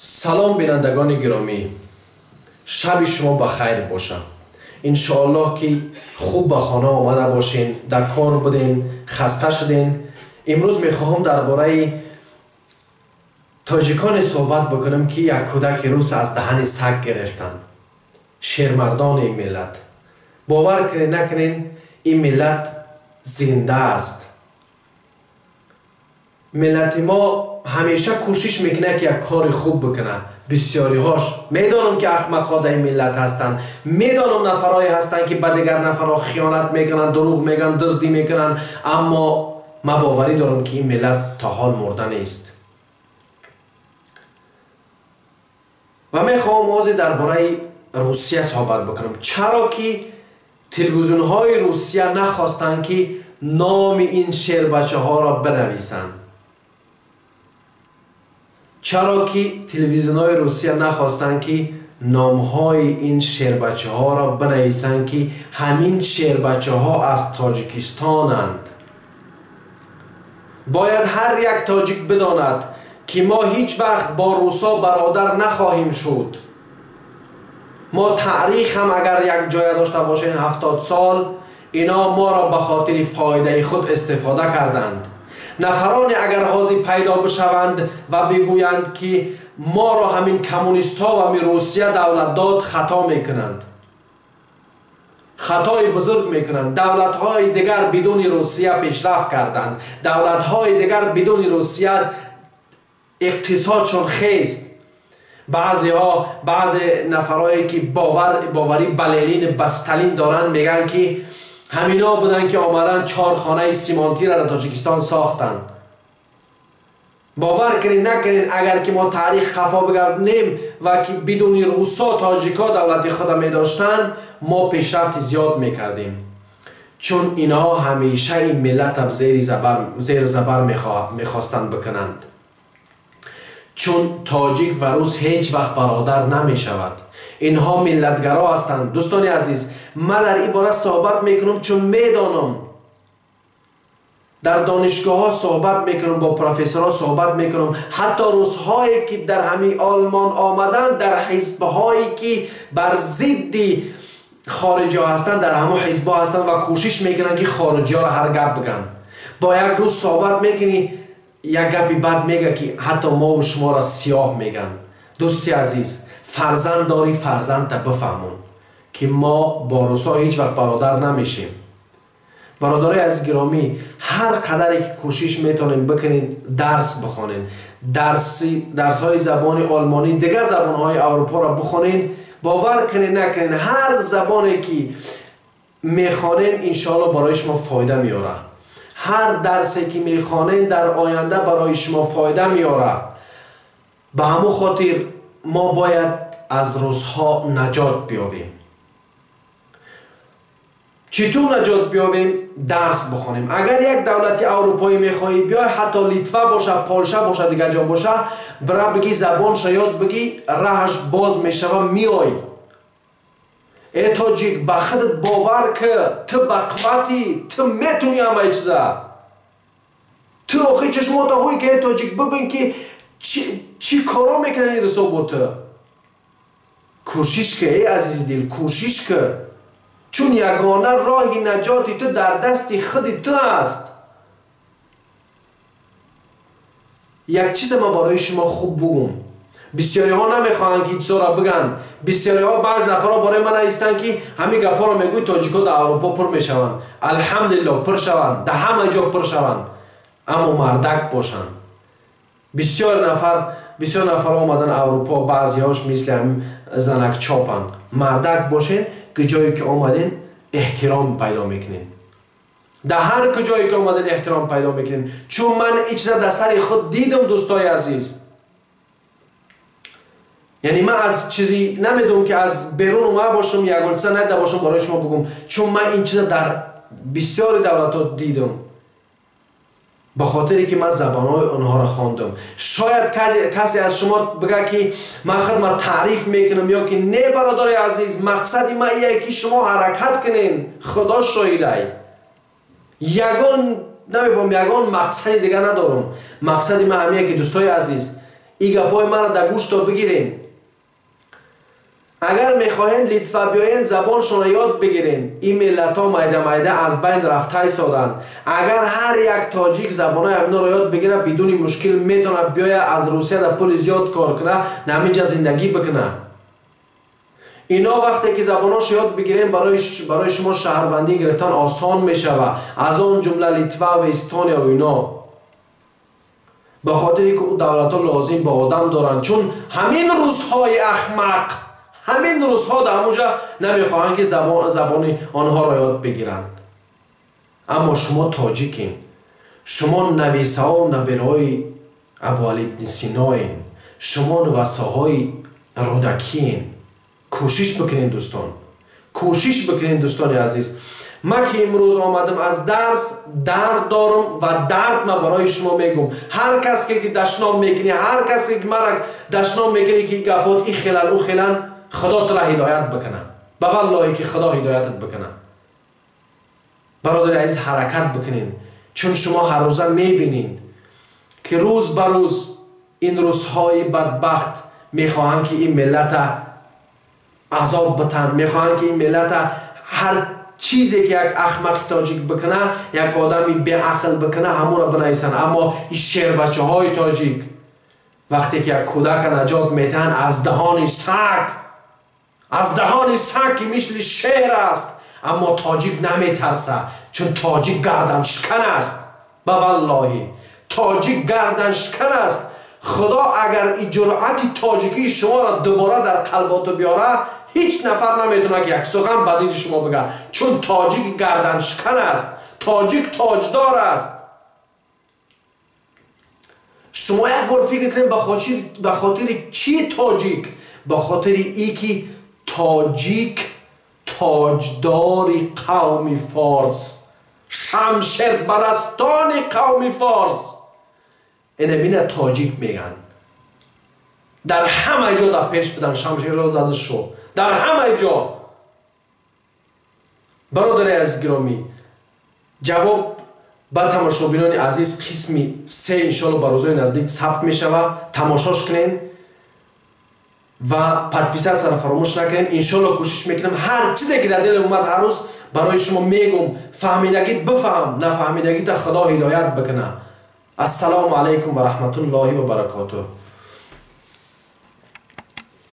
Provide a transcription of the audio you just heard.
سلام بینندگان گرامی، شب شما بخیر باشه. انشاءالله که خوب به خانه آمده باشین، در کار بودین، خسته شدین. امروز میخواهم درباره تاجیکان صحبت بکنم که یک کودک روس از دهن سگ گرفتن. شیرمردان این ملت، باور کنین نکنین این ملت زنده است. ملت ما همیشه کوشش میکنه که یک کار خوب بکنه. بسیاری هاش میدانم که احمق ها در این ملت هستند، میدانم نفرهایی هستند که به دیگر نفرها خیانت میکنن، دروغ میگن، دزدی میکنن، اما من باوری دارم که این ملت تا حال مرده نیست. و میخواهم واضح درباره روسیه صحبت بکنم. چرا که تلویزیون های روسیه نخواستند که نام این شیر بچه ها را بنویسند؟ چرا که تلویزیون های روسیه نخواستند که نام های این شیر بچه ها را بنویسند که همین شیر بچه ها از تاجیکستانند؟ باید هر یک تاجیک بداند که ما هیچ وقت با روسا برادر نخواهیم شد. ما تاریخ هم اگر یک جای داشته باشیم 70 سال، اینا ما را به خاطر فایده خود استفاده کردند. نفرانی اگر حاضر پیدا بشوند و بگویند که ما را همین کمونیست ها و همین روسیه دولت داد، خطا میکنند، خطای بزرگ میکنند. دولت های دیگر بدون روسیه پیشرفت کردند، دولت های دیگر بدون روسیه اقتصادشون خیست. بعضی نفرهایی که باوری بلالین بستلین دارن میگن که همینا بودن که آمدن 4 خانه سیمانتی را در تاجیکستان ساختن. باور کنین نکنین اگر که ما تاریخ خفا بگردیم و که بدون روسا تاجیکا دولت خود می داشتن، ما پیشرفت زیاد میکردیم. چون اینها همیشه این ملت زیر زبر میخواستند بکنند. چون تاجیک و روس هیچ وقت برادر نمی شود. اینها ملتگرا هستند. دوستان عزیز، من در این باره صحبت میکنم چون میدانم در دانشگاه ها صحبت میکنم، با پروفسورها صحبت میکنم، حتی روس هایی که در همین آلمان آمدن، در حزب هایی که بر ضد خارجی ها هستند، در همون حزب ها هستند و کوشش میکنن که خارجی ها را هر گپ بگن. با یک روز صحبت میکنی، یک گپی بد میگه که حتی ما و شما را سیاه میگن. دوستی عزیز، فرزند داری، فرزند تا بفهمون که ما با روسا هیچ وقت برادر نمیشیم. برادرای از گرامی، هر قدری که کوشش میتونین بکنین درس بخونین، درس های زبان آلمانی، دیگه زبان های اروپا را بخونین. باور کنین نکنین هر زبانی که میخوانین انشاءالله برای شما فایده میاره. هر درسی که میخوانین در آینده برای شما فایده میاره. به همون خاطر ما باید از روسها نجات بیابیم. چطور نجات بیابیم؟ درس بخونیم. اگر یک دولت اروپایی میخوایی بیای، حتی لیتوا باشه، پولشه باشه، دیگه جا باشه، برای بگی زبانش یاد بگی، راهش باز میشه میای. ای تاجیک، به خودت باور که تو بقوتی، تو میتونی همه چیزا. تو آخی چشمات هایی که ای تاجیک ببین که چی کارا میکنن این رسا با تو. کوشش که ای عزیز دل، کوشش که، چون یگانه راه نجاتی تو در دست خود تو است. یک چیز ما برای شما خوب بگم، بسیاری ها نمیخواهند که چیزا را بگن. بسیاری ها، بعض نفرها برای من هستند که همین گپا را میگوی تاجیکا در اروپا پر میشوند. الحمدلله پر شوند، در همه جا پر شوند، اما مردک باشند. بسیار نفر آمدن اروپا، بعضی هاش مثل هم زنک چاپن. مردک باشین که جایی که آمدین احترام پیدا میکنین. در هر کجایی که آمدین احترام پیدا میکنین. چون من این چیزا در سر خود دیدم دوستای عزیز. یعنی من از چیزی نمیدونم که از بیرون اومده باشم یگان چیزا نده باشم برای شما بگم، چون من این چیزا در بسیاری دولت‌ها دیدم. به خاطری که من زبان‌های اونها را خواندم. شاید کسی از شما بگه که من خدمت تعریف میکنم یا که نه برادر عزیز، مقصدی من اینه که شما حرکت کنین. خدا شاهده. یگان مقصدی دیگه ندارم. مقصدی من همینه که دوستای عزیز، این گپای مرا در گوش تا بگیرین. اگر میخواهین لیتوا بیاین زبانشون یاد بگیرین. این ملت ها میده از بین رفته سادن. اگر هر یک تاجیک زبان های رو یاد بگیره بدون مشکل میتونه بیای از روسیه در پول زیاد کار کنه، نمیجا زندگی بکنه. اینا وقتی که زباناش یاد بگیرین برای شما شهروندی گرفتن آسان میشوه. از اون جمله لیتوا و استونیا و اینا. به خاطری که دولت ها لازم به آدم دارن، چون همین روسهای احمق، همین روسها در اونجا نمیخواهند که زبان آنها را یاد بگیرند. اما شما تاجیکین، شما نویسه ها و نبیرهای ابوعلی ابن سیناین، شما نویسه های رودکین. کوشش بکنین دوستان، کوشش بکنین دوستان عزیز. من که امروز آمدم از درس درد دارم و درد ما برای شما میگم. هر کس که دشنام میکنی، هر کسی که مرا دشنام میکنی که گپات ای خلال او خلال، خدا تو را هدایت بکنه. به والله که خدا هدایتت بکنه. برادر عزیز حرکت بکنین، چون شما هر روزه میبینین که روز به روز این روزهای بدبخت میخواهند که این ملت عذاب بتن، میخواهند که این ملت هر چیزی که یک احمق تاجیک بکنه، یک آدمی بی عقل بکنه، همون را بنویسن. اما این شیر بچه های تاجیک وقتی که یک کودک نجات میتن از دهان سگ، از دهان سگ که مثل شیر است، اما تاجیک نمیترسه، چون تاجیک گردن شکن است. به والله تاجیک گردن شکن است. خدا اگر این جرأت تاجیکی شما را دوباره در قلبات بیاره، هیچ نفر نمیدونه که یک سخن بزید شما بگه، چون تاجیک گردن شکن است. تاجیک تاجدار است. شما یک بار فکر کنید به خاطر چی تاجیک؟ به خاطر ای که تاجیک تاجدار قوم فارس، شمشیر برستان قوم فارس. اینه بینه تاجیک میگن. در همه جا در پیش بدن شمشیر را داده شو، در همه جا. برادر از گرامی، جواب با تماشابینان عزیز قسم 3 انشاءالله بر روزهای نزدیک ثبت می شود. تماشاش کنین و پادپیسه سر فراموش نکنین. انشاءالله کوشش میکنم هر چیزی که در دل اومد هر روز برای شما میگم. فهمیدگیت بفهم، نفهمیدگیت خدا هدایت بکنه. السلام علیکم و رحمت الله و برکاته.